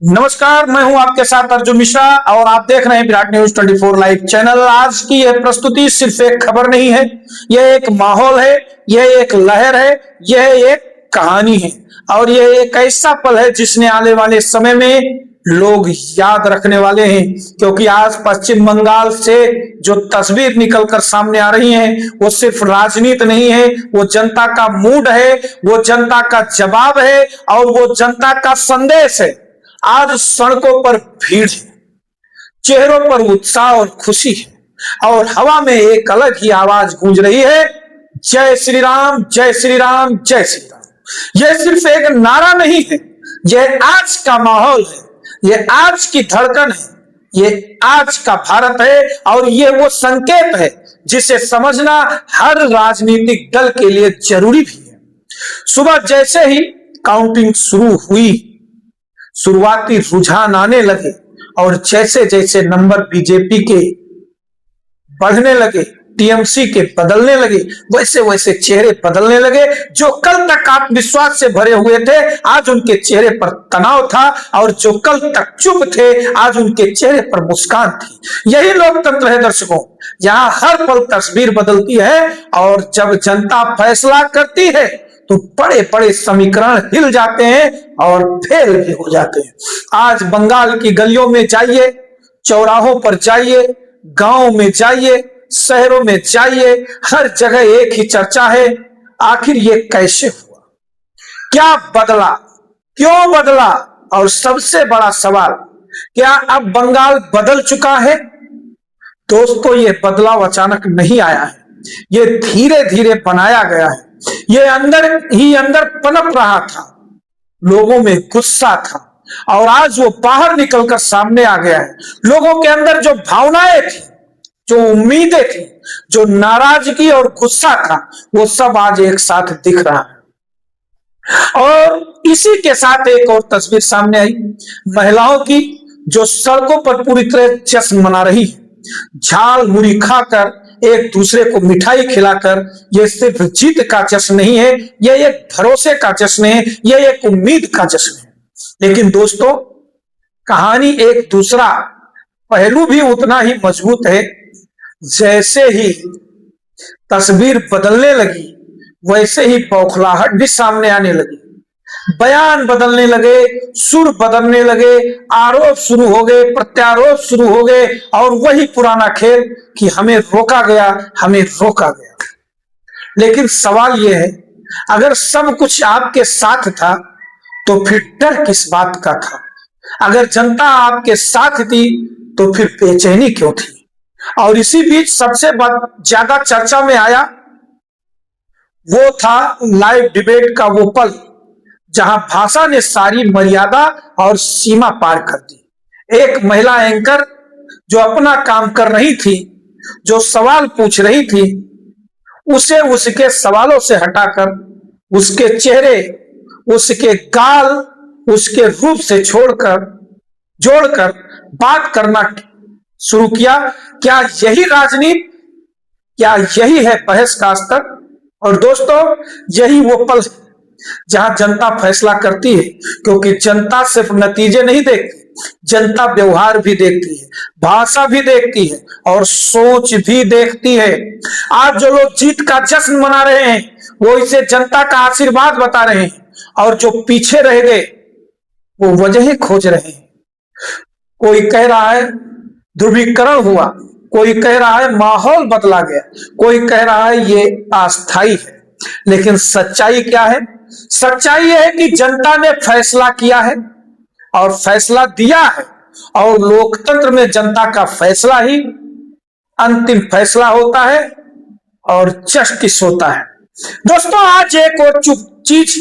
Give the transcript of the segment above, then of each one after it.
नमस्कार, मैं हूं आपके साथ अर्जुन मिश्रा और आप देख रहे हैं विराट न्यूज 24 लाइव चैनल। आज की यह प्रस्तुति सिर्फ एक खबर नहीं है, यह एक माहौल है, यह एक लहर है, यह एक कहानी है और यह एक ऐसा पल है जिसने आने वाले समय में लोग याद रखने वाले हैं। क्योंकि आज पश्चिम बंगाल से जो तस्वीर निकलकर सामने आ रही है वो सिर्फ राजनीति नहीं है, वो जनता का मूड है, वो जनता का जवाब है और वो जनता का संदेश है। आज सड़कों पर भीड़ है, चेहरों पर उत्साह और खुशी है और हवा में एक अलग ही आवाज गूंज रही है, जय श्री राम, जय श्री राम, जय श्री राम। यह सिर्फ एक नारा नहीं है, यह आज का माहौल है, यह आज की धड़कन है, यह आज का भारत है और यह वो संकेत है जिसे समझना हर राजनीतिक दल के लिए जरूरी भी है। सुबह जैसे ही काउंटिंग शुरू हुई, शुरुआती रुझान आने लगे और जैसे जैसे नंबर बीजेपी के बढ़ने लगे, टीएमसी के बदलने लगे, वैसे वैसे चेहरे बदलने लगे। जो कल तक आत्मविश्वास से भरे हुए थे, आज उनके चेहरे पर तनाव था और जो कल तक चुप थे, आज उनके चेहरे पर मुस्कान थी। यही लोकतंत्र है दर्शकों, यहाँ हर पल तस्वीर बदलती है और जब जनता फैसला करती है तो बड़े बड़े समीकरण हिल जाते हैं और फेल भी हो जाते हैं। आज बंगाल की गलियों में जाइए, चौराहों पर जाइए, गांव में जाइए, शहरों में जाइए, हर जगह एक ही चर्चा है, आखिर ये कैसे हुआ, क्या बदला, क्यों बदला और सबसे बड़ा सवाल, क्या अब बंगाल बदल चुका है? दोस्तों, ये बदलाव अचानक नहीं आया है, ये धीरे धीरे बनाया गया है। ये अंदर ही अंदर पनप रहा था, लोगों में गुस्सा था और आज वो बाहर निकलकर सामने आ गया है। लोगों के अंदर जो भावनाएं थी, जो उम्मीदें थी, जो नाराजगी और गुस्सा था, वो सब आज एक साथ दिख रहा है। और इसी के साथ एक और तस्वीर सामने आई, महिलाओं की जो सड़कों पर पूरी तरह जश्न मना रही है, झाल मुड़ी खाकर, एक दूसरे को मिठाई खिलाकर। यह सिर्फ जीत का जश्न नहीं है, यह एक भरोसे का जश्न है, यह एक उम्मीद का जश्न है। लेकिन दोस्तों, कहानी एक दूसरा पहलू भी उतना ही मजबूत है। जैसे ही तस्वीर बदलने लगी, वैसे ही बौखलाहट भी सामने आने लगी, बयान बदलने लगे, सुर बदलने लगे, आरोप शुरू हो गए, प्रत्यारोप शुरू हो गए और वही पुराना खेल कि हमें रोका गया, हमें रोका गया। लेकिन सवाल यह है, अगर सब कुछ आपके साथ था तो फिर डर किस बात का था? अगर जनता आपके साथ थी तो फिर बेचैनी क्यों थी? और इसी बीच सबसे ज्यादा चर्चा में आया वो था लाइव डिबेट का वो पल जहां भाषा ने सारी मर्यादा और सीमा पार कर दी। एक महिला एंकर जो अपना काम कर रही थी, जो सवाल पूछ रही थी, उसे उसके सवालों से हटाकर उसके चेहरे, उसके गाल, उसके रूप से जोड़कर बात करना शुरू किया। क्या यही राजनीति, क्या यही है बहस का स्तर? और दोस्तों, यही वो पल जहां जनता फैसला करती है, क्योंकि जनता सिर्फ नतीजे नहीं देखती, जनता व्यवहार भी देखती है, भाषा भी देखती है और सोच भी देखती है। आज जो लोग जीत का जश्न मना रहे हैं वो इसे जनता का आशीर्वाद बता रहे हैं और जो पीछे रह गए वो वजह खोज रहे हैं। कोई कह रहा है ध्रुवीकरण हुआ, कोई कह रहा है माहौल बदला गया, कोई कह रहा है ये अस्थायी है। लेकिन सच्चाई क्या है? सच्चाई यह है कि जनता ने फैसला किया है और फैसला दिया है और लोकतंत्र में जनता का फैसला ही अंतिम फैसला होता है और जस्टिस होता है। दोस्तों, आज एक और चुप चीज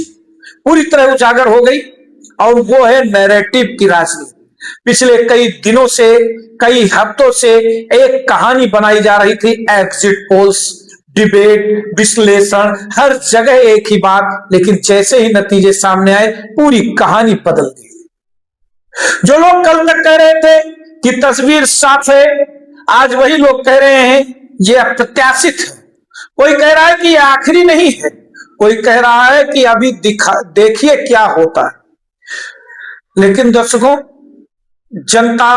पूरी तरह उजागर हो गई और वो है नैरेटिव की राजनीति। पिछले कई दिनों से, कई हफ्तों से एक कहानी बनाई जा रही थी, एग्जिट पोल्स, डिबेट, विश्लेषण, हर जगह एक ही बात। लेकिन जैसे ही नतीजे सामने आए, पूरी कहानी बदल गई। जो लोग कल तक कह रहे थे कि तस्वीर साफ है, आज वही लोग कह रहे हैं ये अप्रत्याशित है। कोई कह रहा है कि ये आखिरी नहीं है, कोई कह रहा है कि अभी देखिए क्या होता है। लेकिन दर्शकों, जनता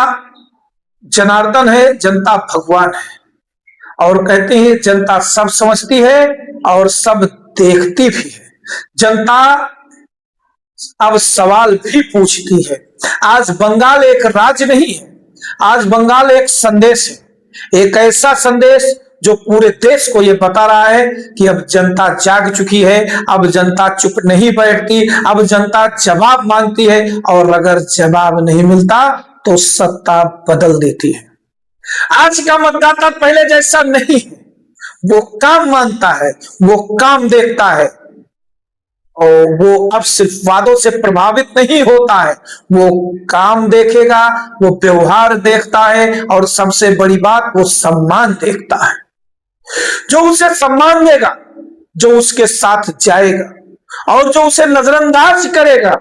जनार्दन है, जनता भगवान है, और कहते हैं जनता सब समझती है और सब देखती भी है। जनता अब सवाल भी पूछती है। आज बंगाल एक राज्य नहीं है, आज बंगाल एक संदेश है, एक ऐसा संदेश जो पूरे देश को यह बता रहा है कि अब जनता जाग चुकी है, अब जनता चुप नहीं बैठती, अब जनता जवाब मांगती है, और अगर जवाब नहीं मिलता तो सत्ता बदल देती है। आज का मतदाता पहले जैसा नहीं है, वो काम मांगता है, वो काम देखता है, और वो अब सिर्फ वादों से प्रभावित नहीं होता है, वो काम देखेगा, वो व्यवहार देखता है, और सबसे बड़ी बात वो सम्मान देखता है। जो उसे सम्मान देगा, जो उसके साथ जाएगा, और जो उसे नजरअंदाज करेगा,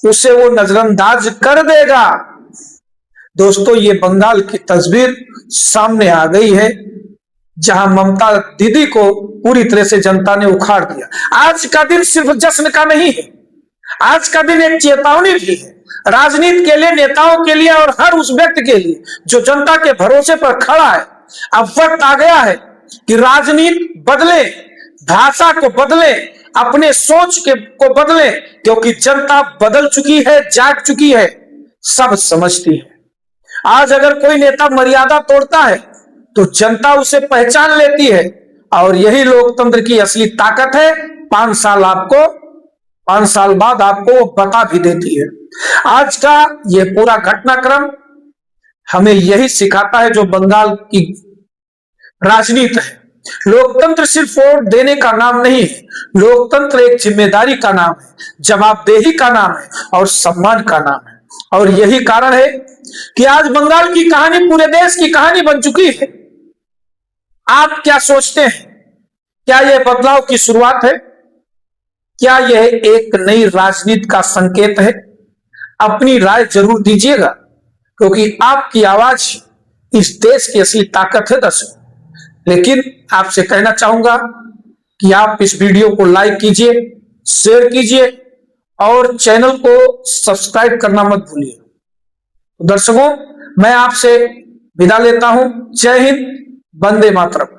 उसे वो नजरअंदाज कर देगा। दोस्तों, ये बंगाल की तस्वीर सामने आ गई है, जहां ममता दीदी को पूरी तरह से जनता ने उखाड़ दिया। आज का दिन सिर्फ जश्न का नहीं है, आज का दिन एक चेतावनी भी है, राजनीति के लिए, नेताओं के लिए, और हर उस व्यक्ति के लिए जो जनता के भरोसे पर खड़ा है। अब वक्त आ गया है कि राजनीति बदले, भाषा को बदले, अपने सोच को बदले, क्योंकि जनता बदल चुकी है, जाग चुकी है, सब समझती है। आज अगर कोई नेता मर्यादा तोड़ता है तो जनता उसे पहचान लेती है, और यही लोकतंत्र की असली ताकत है। 5 साल बाद आपको वो बता भी देती है। आज का ये पूरा घटनाक्रम हमें यही सिखाता है जो बंगाल की राजनीति है। लोकतंत्र सिर्फ वोट देने का नाम नहीं है, लोकतंत्र एक जिम्मेदारी का नाम है, जवाबदेही का नाम है, और सम्मान का नाम है। और यही कारण है कि आज बंगाल की कहानी पूरे देश की कहानी बन चुकी है। आप क्या सोचते हैं? क्या यह बदलाव की शुरुआत है? क्या यह एक नई राजनीति का संकेत है? अपनी राय जरूर दीजिएगा, क्योंकि आपकी आवाज इस देश की असली ताकत है दर्शकों। लेकिन आपसे कहना चाहूंगा कि आप इस वीडियो को लाइक कीजिए, शेयर कीजिए, और चैनल को सब्सक्राइब करना मत भूलिए। तो दर्शकों, मैं आपसे विदा लेता हूं। जय हिंद, वंदे मातरम।